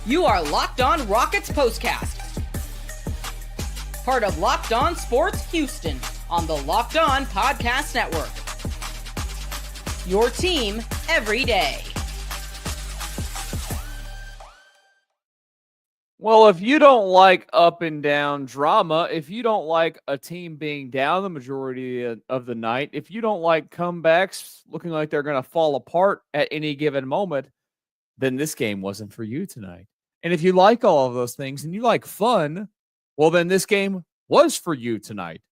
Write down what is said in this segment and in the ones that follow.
You are Locked On Rockets Postcast, part of Locked On Sports Houston on the Locked On Podcast Network. Your team every day. Well, if you don't like up and down drama, if you don't like a team being down the majority of the night, if you don't like comebacks looking like they're going to fall apart at any given moment, then this game wasn't for you tonight. And if you like all of those things and you like fun, well, then this game was for you tonight.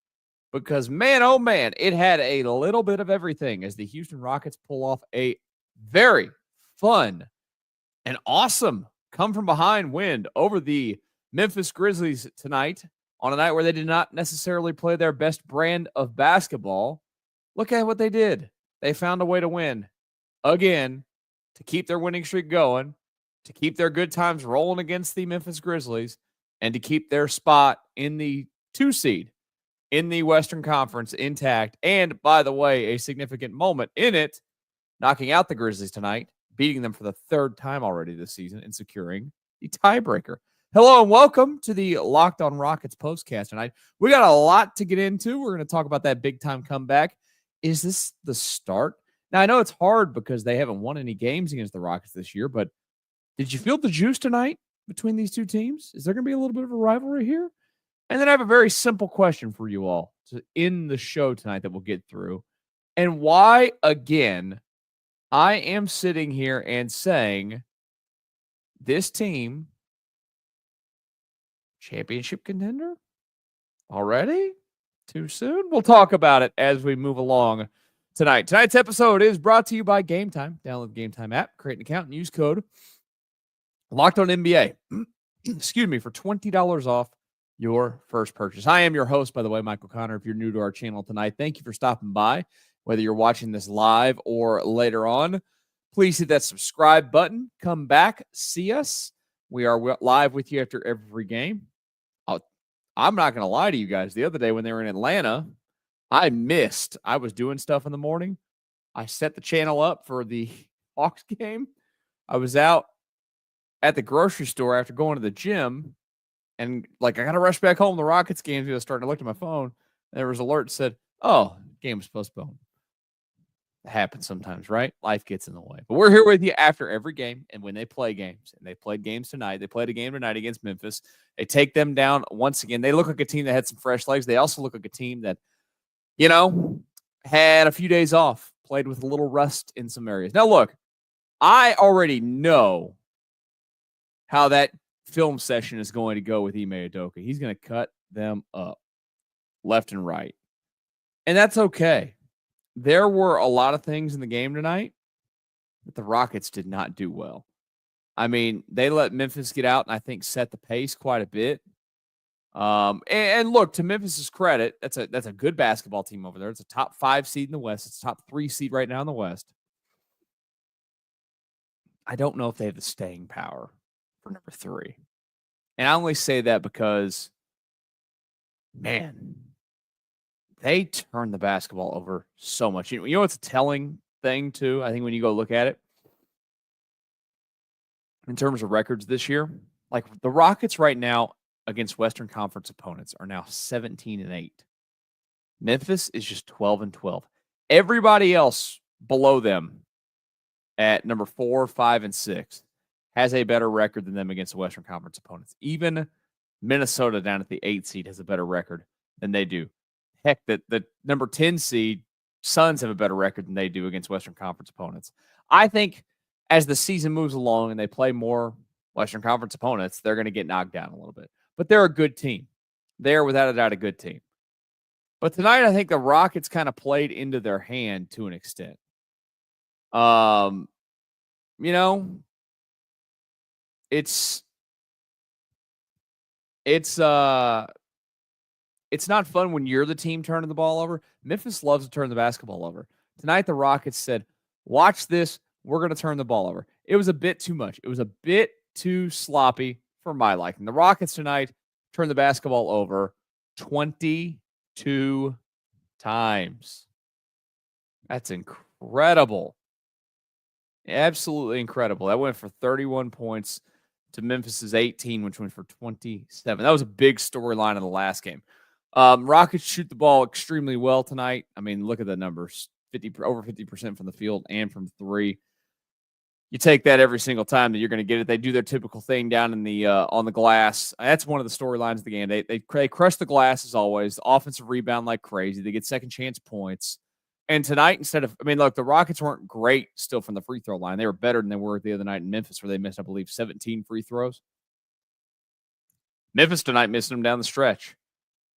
Because, man, oh, man, it had a little bit of everything as the Houston Rockets pull off a very fun and awesome come-from-behind win over the Memphis Grizzlies tonight on a night where they did not necessarily play their best brand of basketball. Look at what they did. They found a way to win again, to keep their winning streak going, to keep their good times rolling against the Memphis Grizzlies, and to keep their spot in the 2 seed in the Western Conference intact. And, by the way, a significant moment in it, knocking out the Grizzlies tonight, beating them for the 3rd time already this season and securing the tiebreaker. Hello and welcome to the Locked On Rockets Postcast tonight. We got a lot to get into. We're going to talk about that big-time comeback. Is this the start? Now, I know it's hard because they haven't won any games against the Rockets this year, but did you feel the juice tonight between these two teams? Is there going to be a little bit of a rivalry here? And then I have a very simple question for you all to end the show tonight that we'll get through. And why, again, I am sitting here and saying this team, championship contender already? Too soon? We'll talk about it as we move along tonight. Tonight's episode is brought to you by Game Time. Download the Game Time app, create an account, and use code Locked On NBA. Excuse me, for $20 off your first purchase. I am your host, by the way, Michael Connor. If you're new to our channel tonight, thank you for stopping by. Whether you're watching this live or later on, please hit that subscribe button. Come back, see us. We are live with you after every game. I'm not going to lie to you guys. The other day when they were in Atlanta, I missed. I was doing stuff in the morning. I set the channel up for the Hawks game. I was out at the grocery store after going to the gym, and I got to rush back home. The Rockets game was starting to look at my phone. And there was an alert that said, "Oh, game was postponed." It happens sometimes, right? Life gets in the way. But we're here with you after every game and when they play games. And they played games tonight. They played a game tonight against Memphis. They take them down once again. They look like a team that had some fresh legs. They also look like a team that, had a few days off, played with a little rust in some areas. Now, look, I already know how that film session is going to go with Ime Udoka. He's going to cut them up left and right. And that's okay. There were a lot of things in the game tonight that the Rockets did not do well. I mean, they let Memphis get out and I think set the pace quite a bit. And look, to Memphis's credit, that's a good basketball team over there. It's a top 5 seed in the West. It's a top 3 seed right now in the West. I don't know if they have the staying power for number 3. And I only say that because, man, they turn the basketball over so much. You know what's a telling thing, too? I think when you go look at it, in terms of records this year, like the Rockets right now against Western Conference opponents are now 17-8. Memphis is just 12-12. Everybody else below them at number 4, 5, and 6 has a better record than them against the Western Conference opponents. Even Minnesota down at the 8 seed has a better record than they do. Heck, the number 10 seed Suns have a better record than they do against Western Conference opponents. I think as the season moves along and they play more Western Conference opponents, they're going to get knocked down a little bit. But they're a good team. They're without a doubt a good team. But tonight, I think the Rockets kind of played into their hand to an extent. It's not fun when you're the team turning the ball over. Memphis loves to turn the basketball over. Tonight, the Rockets said, watch this. We're going to turn the ball over. It was a bit too much. It was a bit too sloppy for my liking. The Rockets tonight turned the basketball over 22 times. That's incredible. Absolutely incredible. That went for 31 points to Memphis's 18, which went for 27. That was a big storyline of the last game. Rockets shoot the ball extremely well tonight. I mean, look at the numbers. Over 50% from the field and from three. You take that every single time that you're going to get it. They do their typical thing down in the on the glass. That's one of the storylines of the game. They crush the glass as always. The offensive rebound like crazy. They get second chance points. And tonight, look, the Rockets weren't great still from the free throw line. They were better than they were the other night in Memphis, where they missed, I believe, 17 free throws. Memphis tonight missed them down the stretch.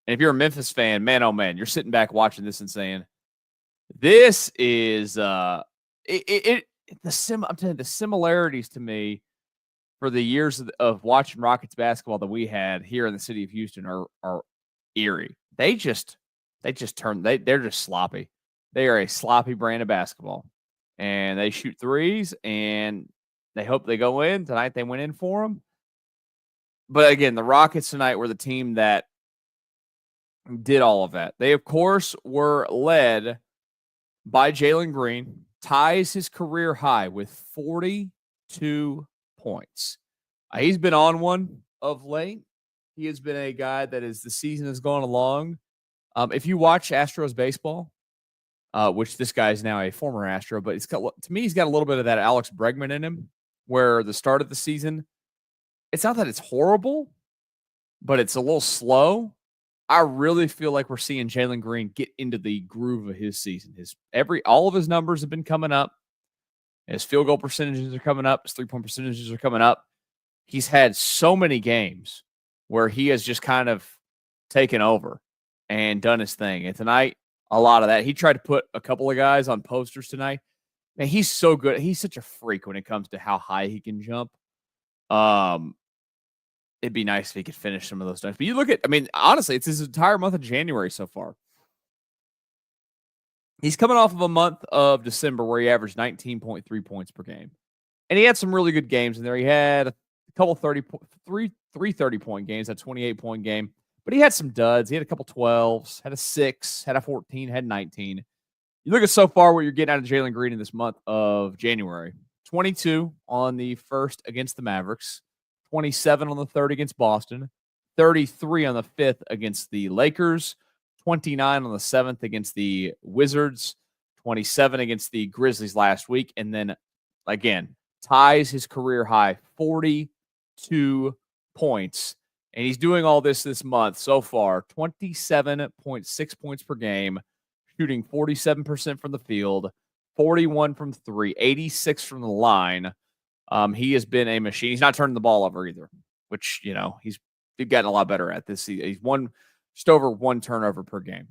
And if you're a Memphis fan, man, oh man, you're sitting back watching this and saying, this is I'm telling you, the similarities to me for the years of watching Rockets basketball that we had here in the city of Houston are eerie. They're just sloppy. They are a sloppy brand of basketball, and they shoot threes, and they hope they go in. Tonight they went in for them. But again, the Rockets tonight were the team that did all of that. They, of course, were led by Jaylen Green, ties his career high with 42 points. He's been on one of late. He has been a guy that, as the season has gone along, if you watch Astros baseball, which this guy is now a former Astro, but to me, he's got a little bit of that Alex Bregman in him, where the start of the season, it's not that it's horrible, but it's a little slow. I really feel like we're seeing Jaylen Green get into the groove of his season. All of his numbers have been coming up. His field goal percentages are coming up. His three-point percentages are coming up. He's had so many games where he has just kind of taken over and done his thing. And tonight, a lot of that. He tried to put a couple of guys on posters tonight. Man, he's so good. He's such a freak when it comes to how high he can jump. It'd be nice if he could finish some of those dunks. But you look at, honestly, it's his entire month of January so far. He's coming off of a month of December where he averaged 19.3 points per game. And he had some really good games in there. He had a couple 3 30-point games, a 28-point game. But he had some duds. He had a couple 12s, had a 6, had a 14, had 19. You look at so far what you're getting out of Jaylen Green in this month of January. 22 on the first against the Mavericks. 27 on the third against Boston, 33 on the fifth against the Lakers, 29 on the seventh against the Wizards, 27 against the Grizzlies last week, and then, again, ties his career high, 42 points. And he's doing all this month so far, 27.6 points per game, shooting 47% from the field, 41 from three, 86 from the line. He has been a machine. He's not turning the ball over either, which, he's gotten a lot better at this season. He's just over one turnover per game.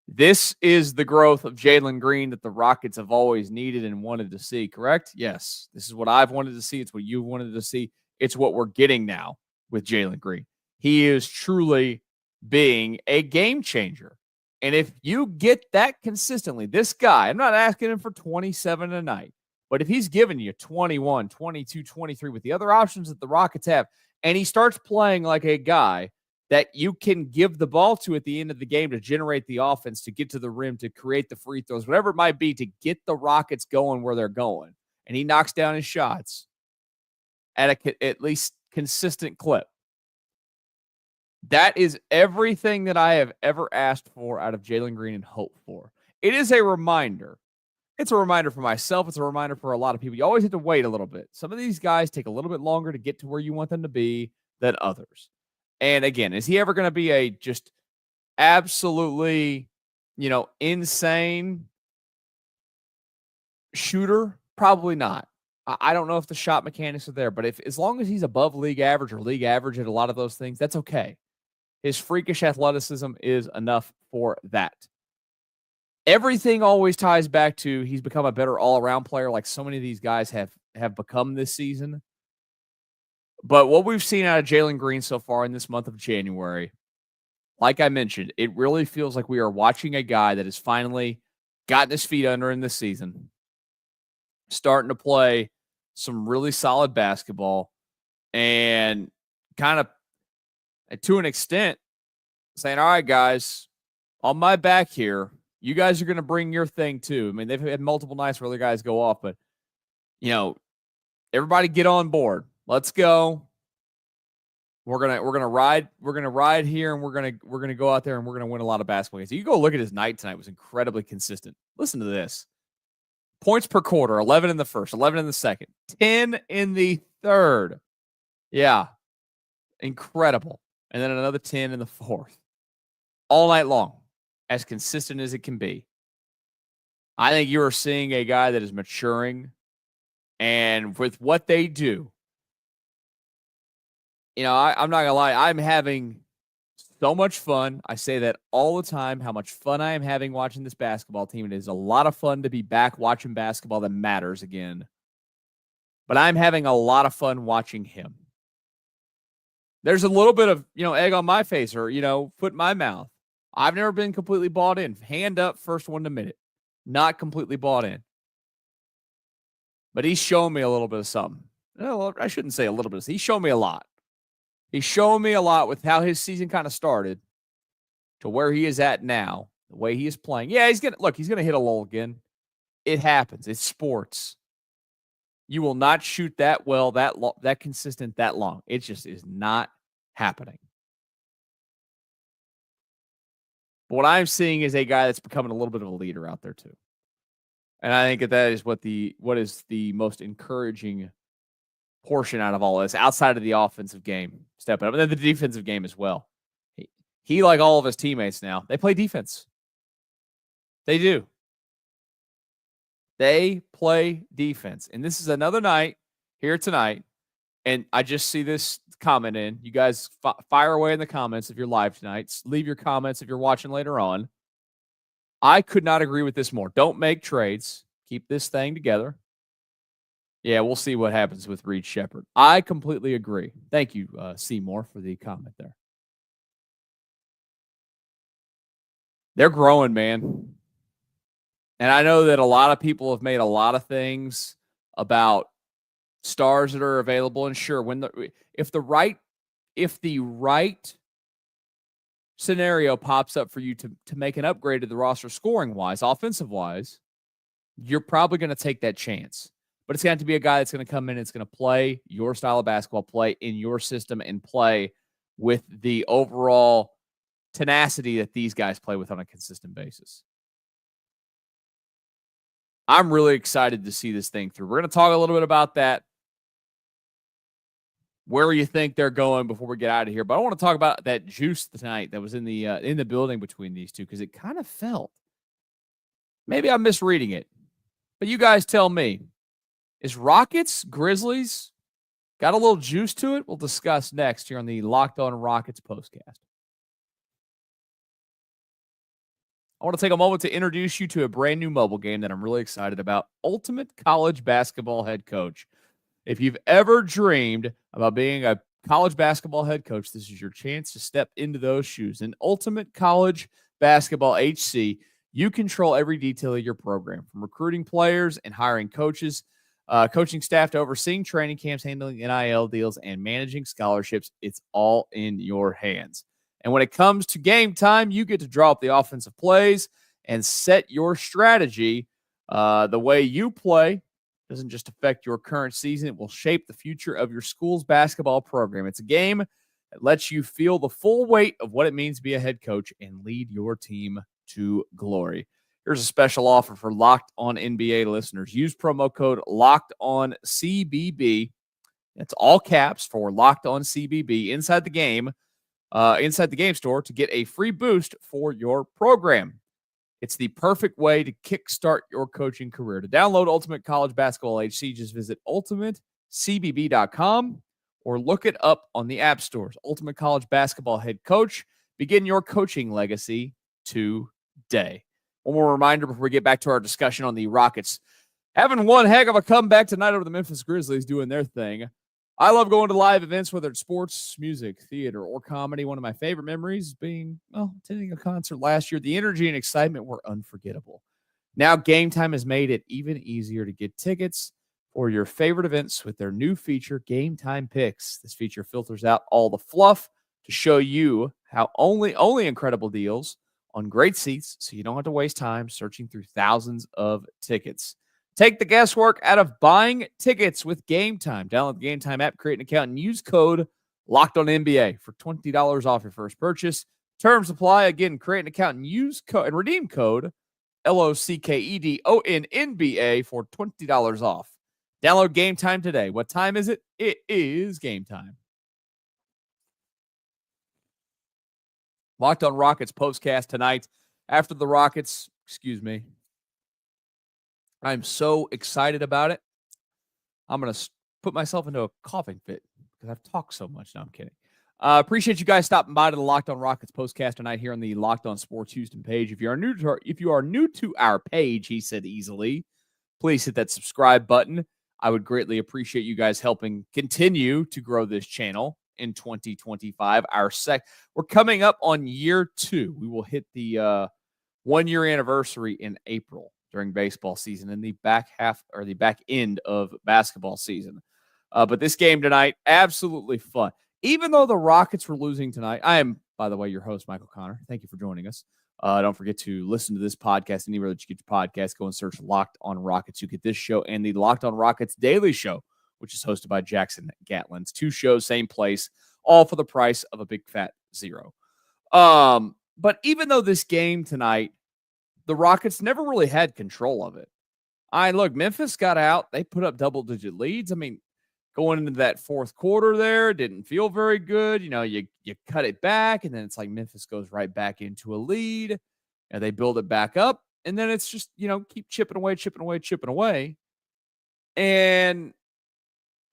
This is the growth of Jaylen Green that the Rockets have always needed and wanted to see, correct? Yes. This is what I've wanted to see. It's what you wanted to see. It's what we're getting now with Jaylen Green. He is truly being a game changer. And if you get that consistently, this guy, I'm not asking him for 27 a night. But if he's giving you 21, 22, 23 with the other options that the Rockets have, and he starts playing like a guy that you can give the ball to at the end of the game to generate the offense, to get to the rim, to create the free throws, whatever it might be, to get the Rockets going where they're going, and he knocks down his shots at at least consistent clip. That is everything that I have ever asked for out of Jaylen Green and hoped for. It is a reminder. It's a reminder for myself. It's a reminder for a lot of people. You always have to wait a little bit. Some of these guys take a little bit longer to get to where you want them to be than others. And again, is he ever going to be a just absolutely, insane shooter? Probably not. I don't know if the shot mechanics are there, but as long as he's above league average or league average at a lot of those things, that's okay. His freakish athleticism is enough for that. Everything always ties back to he's become a better all-around player like so many of these guys have become this season. But what we've seen out of Jaylen Green so far in this month of January, like I mentioned, it really feels like we are watching a guy that has finally gotten his feet under in this season, starting to play some really solid basketball, and kind of, to an extent, saying, all right, guys, on my back here, you guys are going to bring your thing too. They've had multiple nights where other guys go off, but, everybody get on board. Let's go. We're gonna ride here, and we're gonna go out there and we're gonna win a lot of basketball games. You go look at his night tonight; it was incredibly consistent. Listen to this: points per quarter, 11 in the first, 11 in the second, 10 in the third. Yeah, incredible. And then another 10 in the fourth, all night long, as consistent as it can be. I think you are seeing a guy that is maturing, and with what they do. I'm not going to lie. I'm having so much fun. I say that all the time, how much fun I am having watching this basketball team. It is a lot of fun to be back watching basketball that matters again. But I'm having a lot of fun watching him. There's a little bit of, egg on my face or, foot in my mouth. I've never been completely bought in. Hand up, first one to admit it. Not completely bought in. But he's shown me a little bit of something. No, I shouldn't say a little bit. He's shown me a lot. He's shown me a lot with how his season kind of started to where he is at now, the way he is playing. Yeah, he's going to hit a lull again. It happens. It's sports. You will not shoot that well, that consistent, that long. It just is not happening. But what I'm seeing is a guy that's becoming a little bit of a leader out there too. And I think that is what is the most encouraging portion out of all this, outside of the offensive game stepping up, and then the defensive game as well. He, like all of his teammates now, they play defense. They do. They play defense. And this is another night here tonight, and I just see this comment in. You guys fire away in the comments if you're live tonight. Leave your comments if you're watching later on. I could not agree with this more. Don't make trades. Keep this thing together. Yeah, we'll see what happens with Reed Shepherd. I completely agree. Thank you, Seymour, for the comment there. They're growing, man. And I know that a lot of people have made a lot of things about stars that are available. And sure, if the right scenario pops up for you to make an upgrade to the roster scoring-wise, offensive-wise, you're probably going to take that chance. But it's going to be a guy that's going to come in and it's going to play your style of basketball, play in your system, and play with the overall tenacity that these guys play with on a consistent basis. I'm really excited to see this thing through. We're going to talk a little bit about that, where you think they're going before we get out of here. But I want to talk about that juice tonight that was in the building between these two, because it kind of felt, maybe I'm misreading it, but you guys tell me. Is Rockets, Grizzlies got a little juice to it? We'll discuss next here on the Locked On Rockets Postcast. I want to take a moment to introduce you to a brand new mobile game that I'm really excited about, Ultimate College Basketball Head Coach. If you've ever dreamed about being a college basketball head coach, this is your chance to step into those shoes. In Ultimate College Basketball HC, you control every detail of your program, from recruiting players and hiring coaches, coaching staff to overseeing training camps, handling NIL deals, and managing scholarships. It's all in your hands. And when it comes to game time, you get to draw up the offensive plays and set your strategy. The way you play doesn't just affect your current season. It will shape the future of your school's basketball program. It's a game that lets you feel the full weight of what it means to be a head coach and lead your team to glory. Here's a special offer for Locked On NBA listeners. Use promo code LOCKEDONCBB. That's all caps for Locked On CBB inside the game store to get a free boost for your program. It's the perfect way to kickstart your coaching career. To download Ultimate College Basketball HC, just visit ultimatecbb.com or look it up on the app stores. Ultimate College Basketball Head Coach. Begin your coaching legacy today. One more reminder before we get back to our discussion on the Rockets. Having one heck of a comeback tonight over the Memphis Grizzlies doing their thing. I love going to live events, whether it's sports, music, theater, or comedy. One of my favorite memories being, attending a concert last year. The energy and excitement were unforgettable. Now Game Time has made it even easier to get tickets for your favorite events with their new feature, Game Time Picks. This feature filters out all the fluff to show you how only incredible deals on great seats, so you don't have to waste time searching through thousands of tickets. Take the guesswork out of buying tickets with Game Time. Download the Game Time app, create an account, and use code LOCKEDONNBA for $20 off your first purchase. Terms apply. Again, create an account and use code and redeem code LOCKEDONNBA for $20 off. Download Game Time today. What time is it? It is game time. Locked On Rockets Postcast tonight. After the Rockets, I'm so excited about it. I'm going to put myself into a coughing fit because I've talked so much. No, I'm kidding. Appreciate you guys stopping by to the Locked On Rockets Postcast tonight here on the Locked On Sports Houston page. If you are new to our page, he said easily, please hit that subscribe button. I would greatly appreciate you guys helping continue to grow this channel in 2025. We're coming up on year 2. We will hit the 1-year anniversary in April during baseball season in the back end of basketball season. But this game tonight, absolutely fun. Even though the Rockets were losing tonight, I am, by the way, your host, Michael Connor. Thank you for joining us. Don't forget to listen to this podcast anywhere that you get your podcast. Go and search Locked On Rockets. You get this show and the Locked On Rockets Daily Show, which is hosted by Jackson Gatlin's. 2 shows, same place, all for the price of a big fat zero. But even though this game tonight, the Rockets never really had control of it. Look, Memphis got out. They put up double-digit leads. I mean, going into that fourth quarter there, didn't feel very good. You cut it back, and then it's like Memphis goes right back into a lead, and they build it back up, and then it's just, keep chipping away. And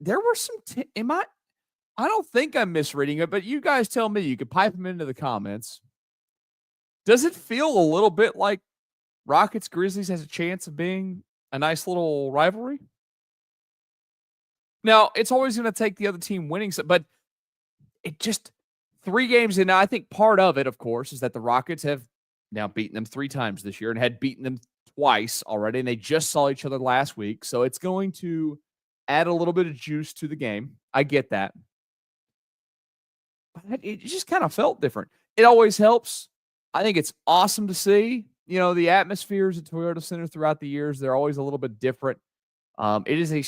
there were some I don't think I'm misreading it, but you guys tell me. You could pipe them into the comments. Does it feel a little bit like Rockets Grizzlies has a chance of being a nice little rivalry? Now, it's always going to take the other team winning, but it just 3 games in. Now, I think part of it, of course, is that the Rockets have now beaten them 3 times this year and had beaten them twice already, and they just saw each other last week. So it's going to add a little bit of juice to the game. I get that. But it just kind of felt different. It always helps. I think it's awesome to see. The atmospheres at Toyota Center throughout the years, they're always a little bit different. It is a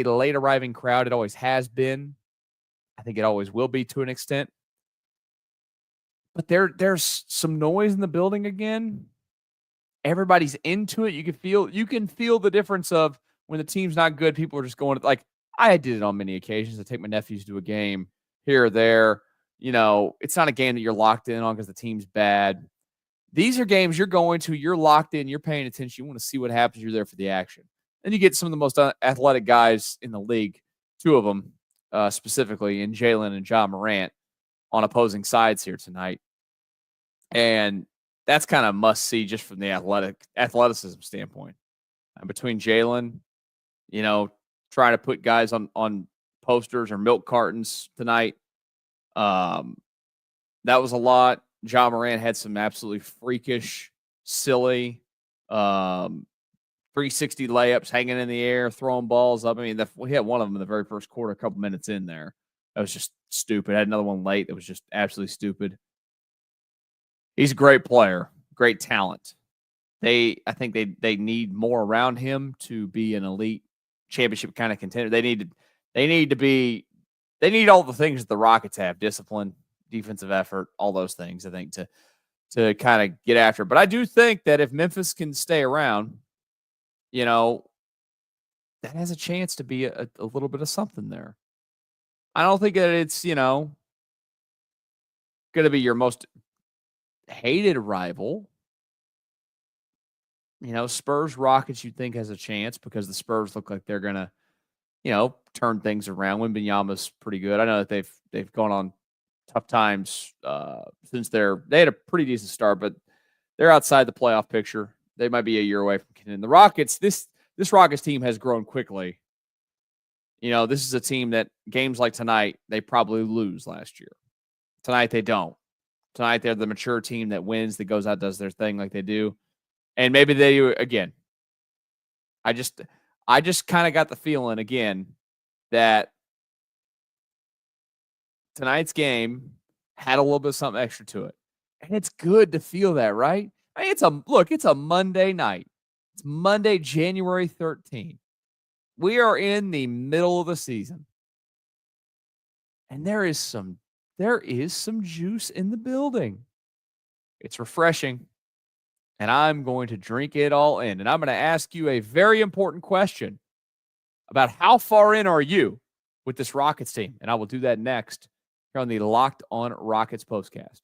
late arriving crowd. It always has been. I think it always will be to an extent. But there's some noise in the building again. Everybody's into it. You can feel the difference of when the team's not good. People are just going like I did it on many occasions. I take my nephews to a game here or there. It's not a game that you're locked in on because the team's bad. These are games you're going to. You're locked in. You're paying attention. You want to see what happens. You're there for the action. And you get some of the most athletic guys in the league, 2 of them specifically, in Jaylen and Ja Morant on opposing sides here tonight. And that's kind of must see just from the athleticism standpoint. And between Jaylen, trying to put guys on posters or milk cartons tonight, that was a lot. Ja Morant had some absolutely freakish, silly 360 layups, hanging in the air, throwing balls up. I mean, we had one of them in the very first quarter, a couple minutes in there. That was just stupid. I had another one late that was just absolutely stupid. He's a great player, great talent. I think they need more around him to be an elite championship kind of contender. They need all the things that the Rockets have: discipline, defensive effort, all those things, I think, to kind of get after. But I do think that if Memphis can stay around, that has a chance to be a little bit of something there. I don't think that it's, going to be your most hated rival. Spurs Rockets you'd think has a chance because the Spurs look like they're going to, turn things around. Wembanyama's pretty good. I know that they've gone on tough times since they had a pretty decent start, but they're outside the playoff picture. They might be a year away from contending. The Rockets, this Rockets team has grown quickly. This is a team that games like tonight, they probably lose last year. Tonight, they don't. Tonight, they're the mature team that wins, that goes out, does their thing like they do. And maybe they do again. I just kind of got the feeling again that tonight's game had a little bit of something extra to it. And it's good to feel that, right? I mean, it's a Monday night. It's Monday, January 13th. We are in the middle of the season. And there is some juice in the building. It's refreshing. And I'm going to drink it all in. And I'm going to ask you a very important question about how far in are you with this Rockets team? And I will do that next here on the Locked On Rockets Postcast.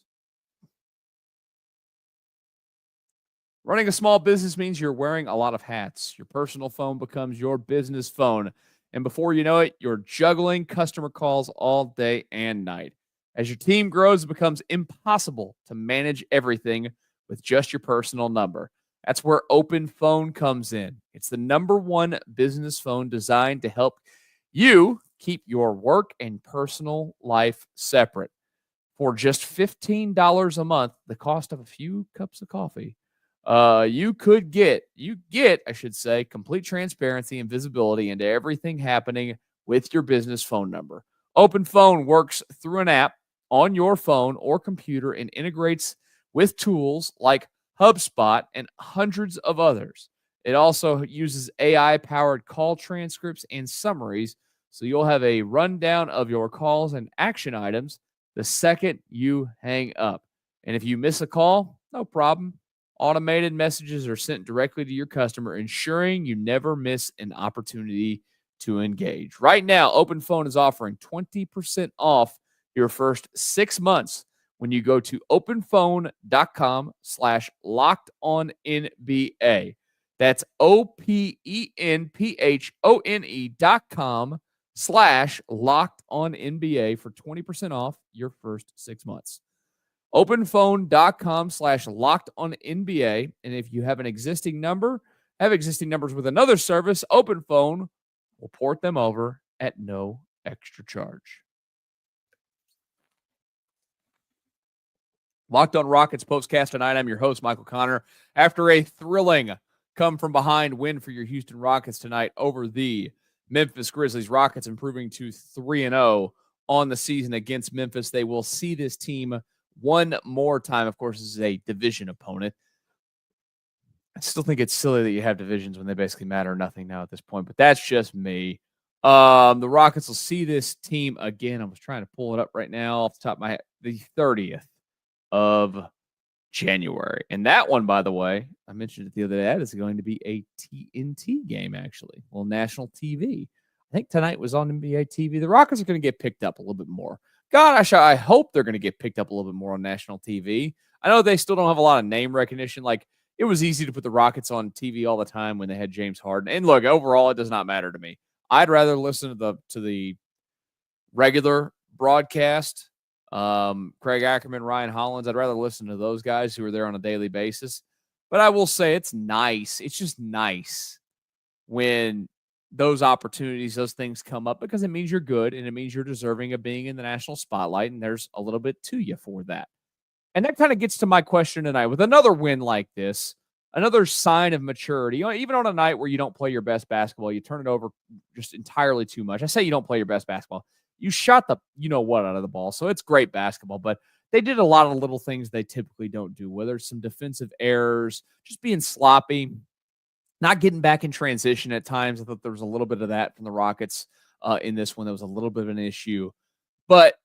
Running a small business means you're wearing a lot of hats. Your personal phone becomes your business phone. And before you know it, you're juggling customer calls all day and night. As your team grows, it becomes impossible to manage everything with just your personal number. That's where OpenPhone comes in. It's the #1 business phone designed to help you keep your work and personal life separate. For just $15 a month, the cost of a few cups of coffee, you get, I should say, complete transparency and visibility into everything happening with your business phone number. OpenPhone works through an app on your phone or computer and integrates with tools like HubSpot and hundreds of others. It also uses AI-powered call transcripts and summaries, so you'll have a rundown of your calls and action items the second you hang up. And if you miss a call, no problem. Automated messages are sent directly to your customer, ensuring you never miss an opportunity to engage. Right now, OpenPhone is offering 20% off your first 6 months when you go to openphone.com/lockedonnba. That's openphone.com/lockedonnba for 20% off your first 6 months. openphone.com/lockedonnba. And if you have existing numbers with another service, OpenPhone will port them over at no extra charge. Locked On Rockets Postcast tonight. I'm your host, Michael Connor. After a thrilling come-from-behind win for your Houston Rockets tonight over the Memphis Grizzlies, Rockets improving to 3-0 on the season against Memphis. They will see this team one more time. Of course, this is a division opponent. I still think it's silly that you have divisions when they basically matter nothing now at this point, but that's just me. The Rockets will see this team again. I was trying to pull it up right now off the top of my head. The 30th of January. And that one, by the way, I mentioned it the other day, that is going to be a TNT game, actually. Well, national TV. I think tonight was on NBA TV. The Rockets are going to get picked up a little bit more. God, I hope they're going to get picked up a little bit more on national TV. I know they still don't have a lot of name recognition. Like, it was easy to put the Rockets on TV all the time when they had James Harden. And look, overall, it does not matter to me. I'd rather listen to the regular broadcast. Craig Ackerman, Ryan Hollins. I'd rather listen to those guys who are there on a daily basis. But I will say it's nice. It's just nice when those opportunities, those things come up, because it means you're good and it means you're deserving of being in the national spotlight, and there's a little bit to you for that. And that kind of gets to my question tonight. With another win like this, another sign of maturity, even on a night where you don't play your best basketball, you turn it over just entirely too much. I say you don't play your best basketball. You shot the you-know-what out of the ball, so it's great basketball, but they did a lot of little things they typically don't do, whether it's some defensive errors, just being sloppy, not getting back in transition at times. I thought there was a little bit of that from the Rockets in this one. That was a little bit of an issue. But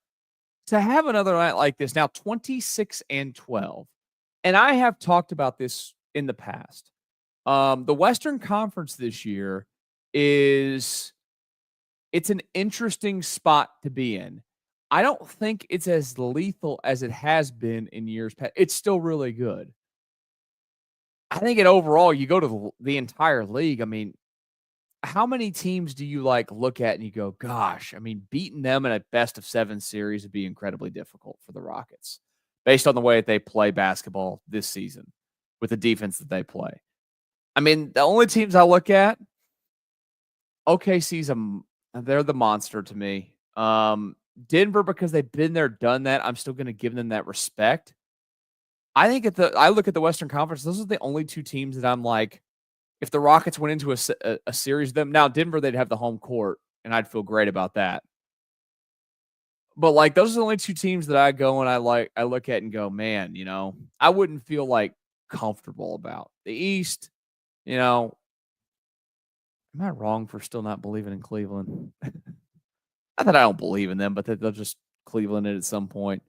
to have another night like this, now 26-12, and I have talked about this in the past. The Western Conference this year it's an interesting spot to be in. I don't think it's as lethal as it has been in years past. It's still really good. I think overall, you go to the entire league. I mean, how many teams do you look at and you go, gosh, I mean, beating them in a best-of-7 series would be incredibly difficult for the Rockets based on the way that they play basketball this season with the defense that they play. I mean, the only teams I look at, OKC's they're the monster to me. Denver, because they've been there, done that, I'm still going to give them that respect. I think I look at the Western Conference, those are the only two teams that I'm like, if the Rockets went into a series of them, now Denver, they'd have the home court, and I'd feel great about that. But those are the only two teams that I go and I look at and go, man, I wouldn't feel comfortable about. The East, You know, am I wrong for still not believing in Cleveland? Not that I don't believe in them, but that they'll just Cleveland it at some point.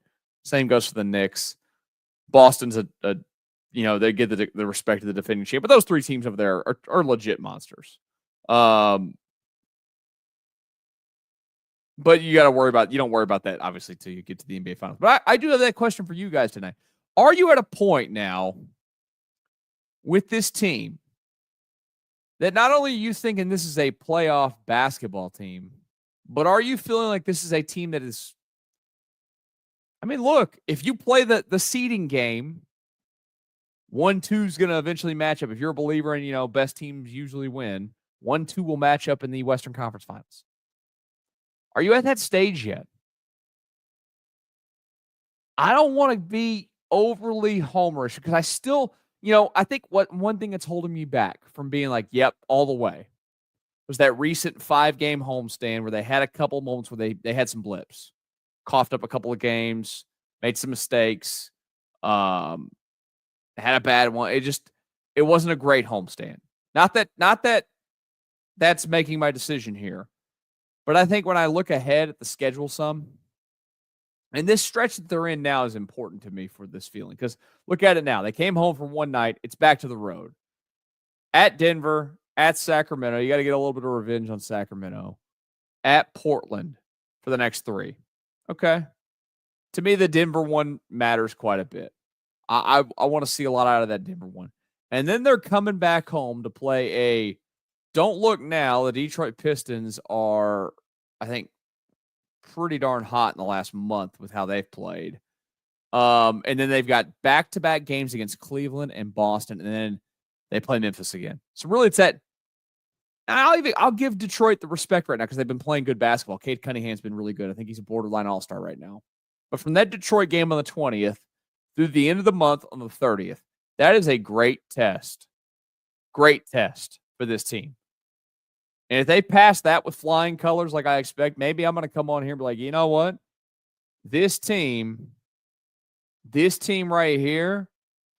Same goes for the Knicks. Boston's they get the respect of the defending champ, but those three teams over there are legit monsters. But you got to you don't worry about that, obviously, till you get to the NBA Finals. But I do have that question for you guys tonight. Are you at a point now with this team that not only are you thinking this is a playoff basketball team, but are you feeling like this is a team that is, I mean, look, if you play the seeding game, 1-2 is going to eventually match up. If you're a believer in, best teams usually win, 1-2 will match up in the Western Conference Finals. Are you at that stage yet? I don't want to be overly homerish because I still, I think one thing that's holding me back from being like, yep, all the way, was that recent 5-game homestand where they had a couple moments where they had some blips, coughed up a couple of games, made some mistakes, had a bad one. It wasn't a great homestand. Not that that's making my decision here, but I think when I look ahead at the schedule and this stretch that they're in now is important to me for this feeling because look at it now. They came home from one night. It's back to the road. At Denver, at Sacramento. You got to get a little bit of revenge on Sacramento. At Portland for the next 3. Okay. To me, the Denver one matters quite a bit. I want to see a lot out of that Denver one. And then they're coming back home to play don't look now. The Detroit Pistons are, I think, pretty darn hot in the last month with how they've played. And then they've got back-to-back games against Cleveland and Boston, and then they play Memphis again. So really it's that I'll give Detroit the respect right now because they've been playing good basketball. Cade Cunningham's been really good. I think he's a borderline all-star right now. But from that Detroit game on the 20th through the end of the month on the 30th, that is a great test. Great test for this team. And if they pass that with flying colors like I expect, maybe I'm going to come on here and be like, you know what? This team right here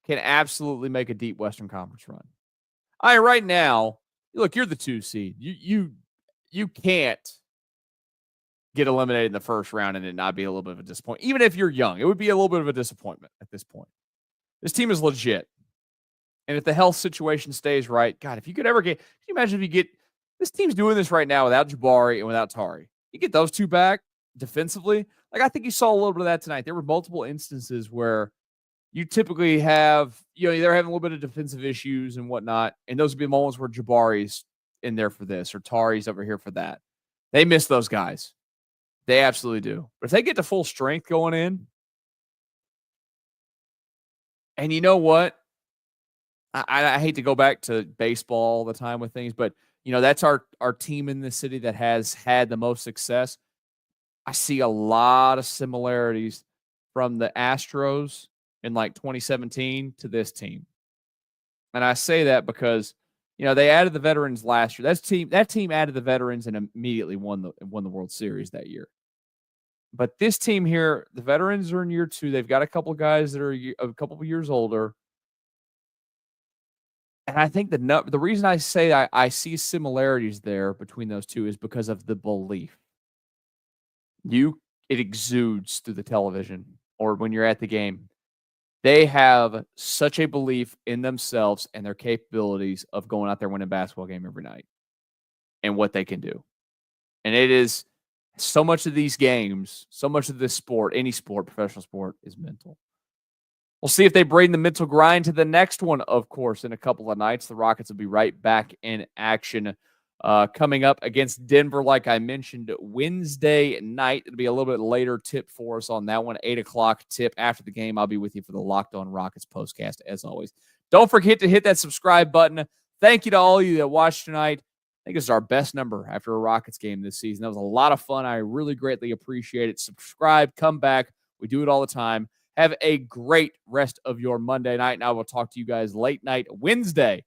can absolutely make a deep Western Conference run. Right now, look, you're the 2 seed. You can't get eliminated in the first round and it not be a little bit of a disappointment. Even if you're young, it would be a little bit of a disappointment at this point. This team is legit. And if the health situation stays right, God, if you could ever can you imagine if you get this team's doing this right now without Jabari and without Tari. You get those two back defensively. Like, I think you saw a little bit of that tonight. There were multiple instances where you typically have, they're having a little bit of defensive issues and whatnot. And those would be moments where Jabari's in there for this or Tari's over here for that. They miss those guys. They absolutely do. But if they get to full strength going in, and you know what? I hate to go back to baseball all the time with things, but that's our team in this city that has had the most success. I see a lot of similarities from the Astros in like 2017 to this team. And I say that because, they added the veterans last year. That team added the veterans and immediately won the World Series that year. But this team here, the veterans are in year 2. They've got a couple of guys that are a couple of years older. And I think the reason I say I see similarities there between those two is because of the belief. It exudes through the television or when you're at the game. They have such a belief in themselves and their capabilities of going out there winning a basketball game every night and what they can do. And it is so much of these games, so much of this sport, any sport, professional sport, is mental. We'll see if they bring the mental grind to the next one, of course, in a couple of nights. The Rockets will be right back in action coming up against Denver, like I mentioned, Wednesday night. It'll be a little bit later tip for us on that one, 8 o'clock tip. After the game, I'll be with you for the Locked On Rockets Postcast, as always. Don't forget to hit that subscribe button. Thank you to all of you that watched tonight. I think it's our best number after a Rockets game this season. That was a lot of fun. I really greatly appreciate it. Subscribe, come back. We do it all the time. Have a great rest of your Monday night, and I will talk to you guys late night Wednesday